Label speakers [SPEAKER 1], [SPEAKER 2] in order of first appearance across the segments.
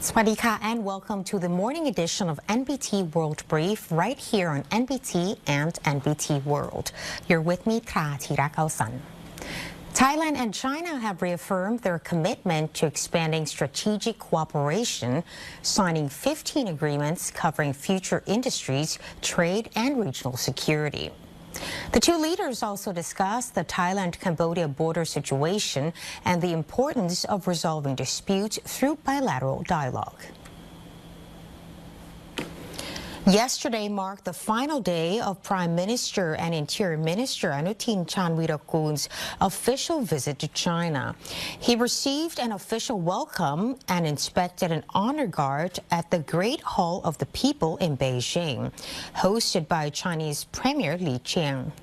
[SPEAKER 1] Swadika and welcome to the morning edition of NBT World Brief right here on NBT and NBT World. You're with me, Thailand and China have reaffirmed their commitment to expanding strategic cooperation, signing 15 agreements covering future industries, trade and regional security. The two leaders also discussed the Thailand-Cambodia border situation and the importance of resolving disputes through bilateral dialogue. Yesterday marked the final day of Prime Minister and Interior Minister Anutin Chanvirakul's official visit to China. He received an official welcome and inspected an honor guard at the Great Hall of the People in Beijing, hosted by Chinese Premier Li Qiang.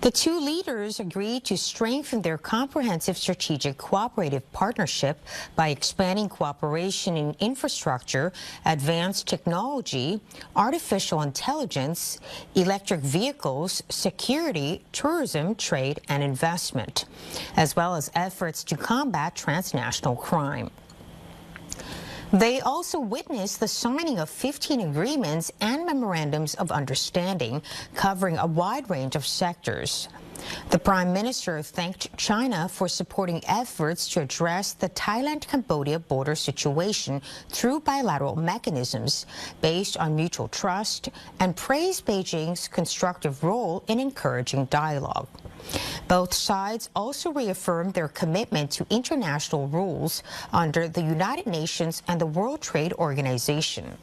[SPEAKER 1] The two leaders agreed to strengthen their comprehensive strategic cooperative partnership by expanding cooperation in infrastructure, advanced technology, artificial intelligence, electric vehicles, security, tourism, trade, and investment, as well as efforts to combat transnational crime. They also witnessed the signing of 15 agreements and memorandums of understanding covering a wide range of sectors. The Prime Minister thanked China for supporting efforts to address the Thailand-Cambodia border situation through bilateral mechanisms based on mutual trust and praised Beijing's constructive role in encouraging dialogue. Both sides also reaffirmed their commitment to international rules under the United Nations and the World Trade Organization.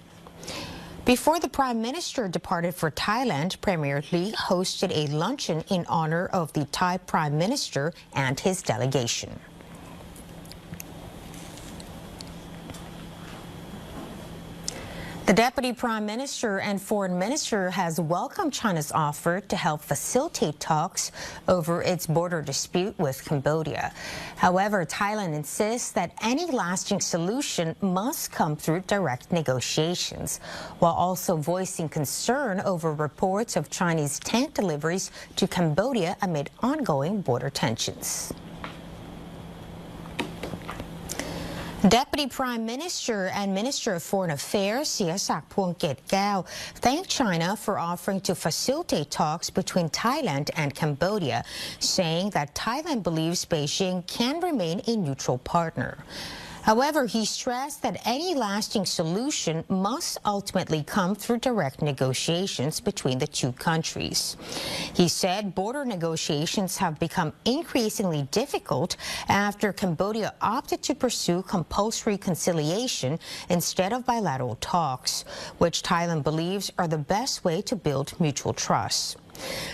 [SPEAKER 1] Before the Prime Minister departed for Thailand, Premier Li hosted a luncheon in honor of the Thai Prime Minister and his delegation. The Deputy Prime Minister and Foreign Minister has welcomed China's offer to help facilitate talks over its border dispute with Cambodia. However, Thailand insists that any lasting solution must come through direct negotiations, while also voicing concern over reports of Chinese tank deliveries to Cambodia amid ongoing border tensions. Deputy Prime Minister and Minister of Foreign Affairs SIHASAK thanked China for offering to facilitate talks between Thailand and Cambodia, saying that Thailand believes Beijing can remain a neutral partner. However, he stressed that any lasting solution must ultimately come through direct negotiations between the two countries. He said border negotiations have become increasingly difficult after Cambodia opted to pursue compulsory conciliation instead of bilateral talks, which Thailand believes are the best way to build mutual trust.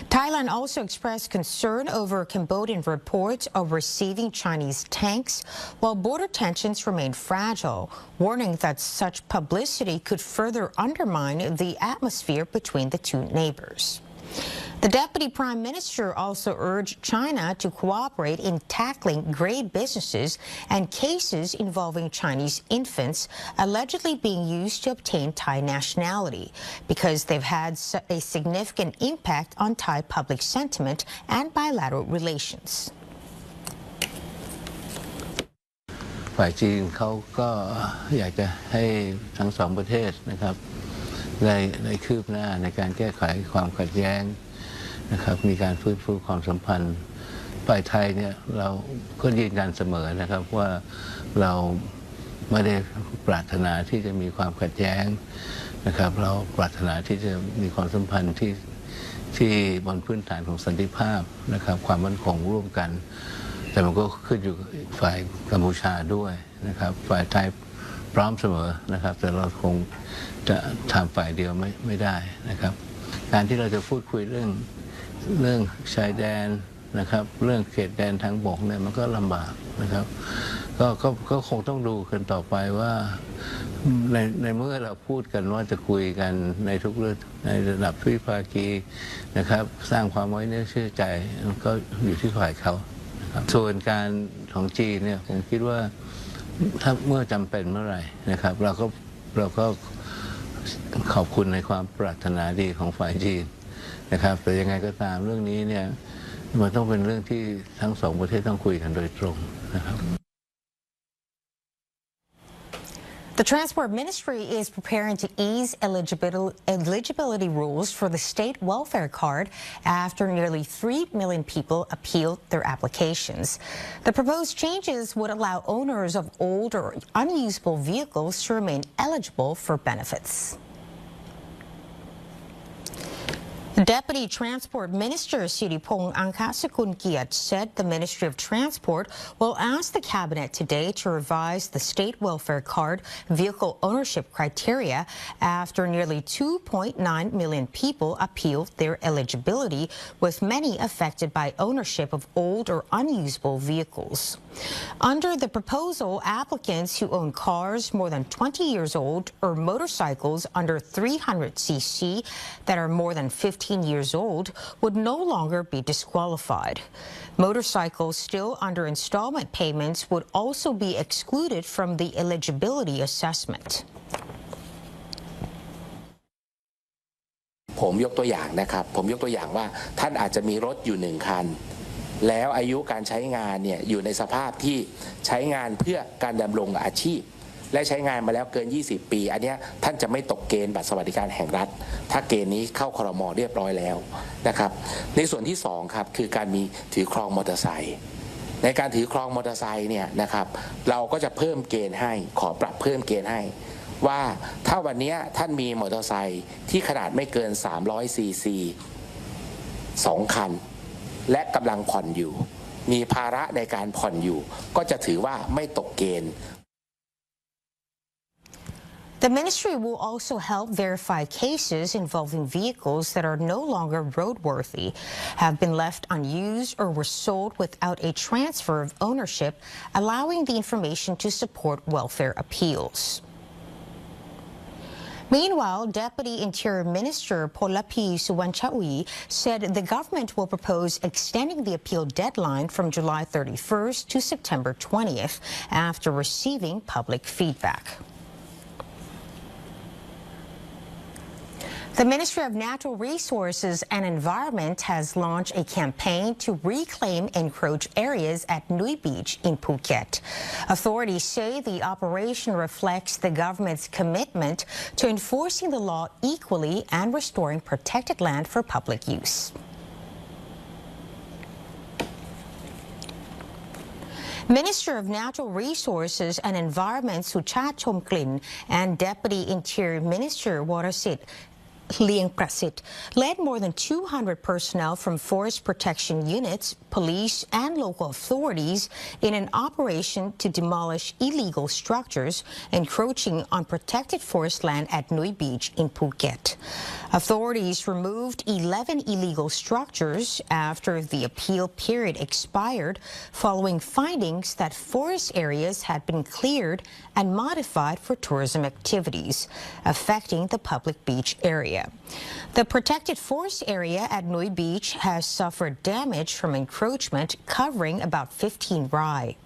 [SPEAKER 1] Thailand also expressed concern over Cambodian reports of receiving Chinese tanks, while border tensions remain fragile, warning that such publicity could further undermine the atmosphere between the two neighbors. The Deputy Prime Minister also urged China to cooperate in tackling grave businesses and cases involving Chinese infants allegedly being used to obtain Thai nationality, because they've had a significant impact on Thai public sentiment and bilateral relations.
[SPEAKER 2] ฝ่ายจีนเขาก็อยากจะให้ทั้งสองประเทศนะครับได้คืบหน้าในการแก้ไขความขัดแย้งนะครับมีการฟื้นฟูความสัมพันธ์ฝ่ายไทยเนี่ยเราก็ยืนยันเสมอนะครับว่าเราไม่ได้ปรารถนาที่จะมีความขัดแย้งนะครับเราปรารถนาที่จะมีความสัมพันธ์ที่บนพื้นฐานของสันติภาพนะครับความมั่นคงร่วมกันแต่มันก็ขึ้นอยู่ฝ่ายกัมพูชาด้วยนะครับฝ่ายไทยพร้อมเสมอนะครับแต่เราคงจะทำฝ่ายเดียวไม่ได้นะครับการที่เราจะพูดคุยเรื่องชายแดนนะครับเรื่องเขตแดนทางบกเนี่ยมันก็ลำบากนะครับก็คงต้องดูกันต่อไปว่าในเมื่อเราพูดกันว่าจะคุยกันในทุกเรื่องในระดับทวิภาคีนะครับสร้างความไว้เนื้อเชื่อใจก็อยู่ที่ฝ่ายเขานะครับส่วนการของจีนเนี่ยผมคิดว่าถ้าเมื่อจำเป็นเมื่อไหร่นะครับเราก็ขอบคุณในความปรารถนาดีของฝ่ายจีนนะครับแต่ยังไงก็ตามเรื่องนี้เนี่ยมันต้องเป็นเรื่องที่ทั้งสองประเทศต้องคุยกันโดยตรงนะครับ
[SPEAKER 1] The Transport Ministry is preparing to ease eligibility rules for the state welfare card after nearly 3 million people appealed their applications. The proposed changes would allow owners of old or unusable vehicles to remain eligible for benefits. Deputy Transport Minister Siripong Angkasakun-Kiat said the Ministry of Transport will ask the Cabinet today to revise the state welfare card vehicle ownership criteria after nearly 2.9 million people appealed their eligibility, with many affected by ownership of old or unusable vehicles. Under the proposal, applicants who own cars more than 20 years old or motorcycles under 300cc that are more than 15 years old would no longer be disqualified. Motorcycles still under installment payments would also be excluded from the eligibility assessment.
[SPEAKER 3] ผมยกตัวอย่างนะครับผมยกตัวอย่างว่าท่านอาจจะมีรถอยู่1คันแล้วอายุการใช้งานเนี่ยอยู่ในสภาพที่ใช้งานเพื่อการดำรงอาชีพและใช้งานมาแล้วเกิน20ปีอันนี้ท่านจะไม่ตกเกณฑ์บัตรสวัสดิการแห่งรัฐถ้าเกณฑ์นี้เข้าครม.เรียบร้อยแล้วนะครับในส่วนที่2ครับคือการมีถือครองมอเตอร์ไซค์ในการถือครองมอเตอร์ไซค์เนี่ยนะครับเราก็จะเพิ่มเกณฑ์ให้ขอปรับเพิ่มเกณฑ์ให้ว่าถ้าวันนี้ท่านมีมอเตอร์ไซค์ที่ขนาดไม่เกิน300ซีซี2คันและกำลังผ่อนอยู่มีภาระในการผ่อนอยู่ก็จะถือว่าไม่ตกเกณฑ์
[SPEAKER 1] The ministry will also help verify cases involving vehicles that are no longer roadworthy, have been left unused, or were sold without a transfer of ownership, allowing the information to support welfare appeals. Meanwhile, Deputy Interior Minister Polapi Suwanchawi said the government will propose extending the appeal deadline from July 31st to September 20th after receiving public feedback. The Ministry of Natural Resources and Environment has launched a campaign to reclaim encroached areas at Nui Beach in Phuket. Authorities say the operation reflects the government's commitment to enforcing the law equally and restoring protected land for public use. Minister of Natural Resources and Environment Suchat Chomklin and Deputy Interior Minister Warasit Liang Prasit led more than 200 personnel from forest protection units, police, and local authorities in an operation to demolish illegal structures encroaching on protected forest land at Nui Beach in Phuket. Authorities removed 11 illegal structures after the appeal period expired, following findings that forest areas had been cleared and modified for tourism activities, affecting the public beach area. The protected forest area at Nui Beach has suffered damage from encroachment covering about 15 rai.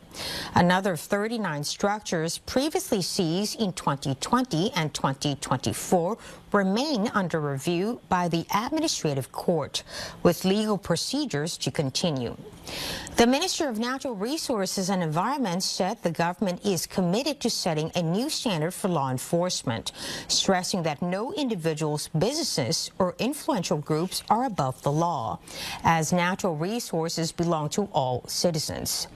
[SPEAKER 1] Another 39 structures previously seized in 2020 and 2024 remain under review by the Administrative Court, with legal procedures to continue. The Minister of Natural Resources and Environment said the government is committed to setting a new standard for law enforcement, stressing that no individuals, businesses, or influential groups are above the law, as natural resources belong to all citizens.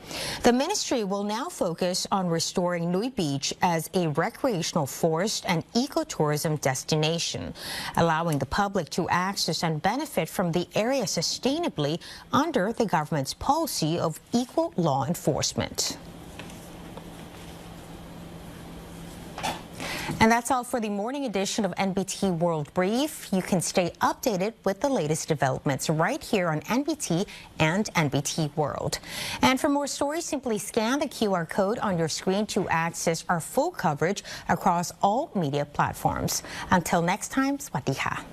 [SPEAKER 1] The ministry will now focus on restoring Nui Beach as a recreational forest and ecotourism destination, allowing the public to access and benefit from the area sustainably under the government's policy of equal law enforcement. And that's all for the morning edition of NBT World Brief. You can stay updated with the latest developments right here on NBT and NBT World. And for more stories, simply scan the QR code on your screen to access our full coverage across all media platforms. Until next time, sawasdee ka.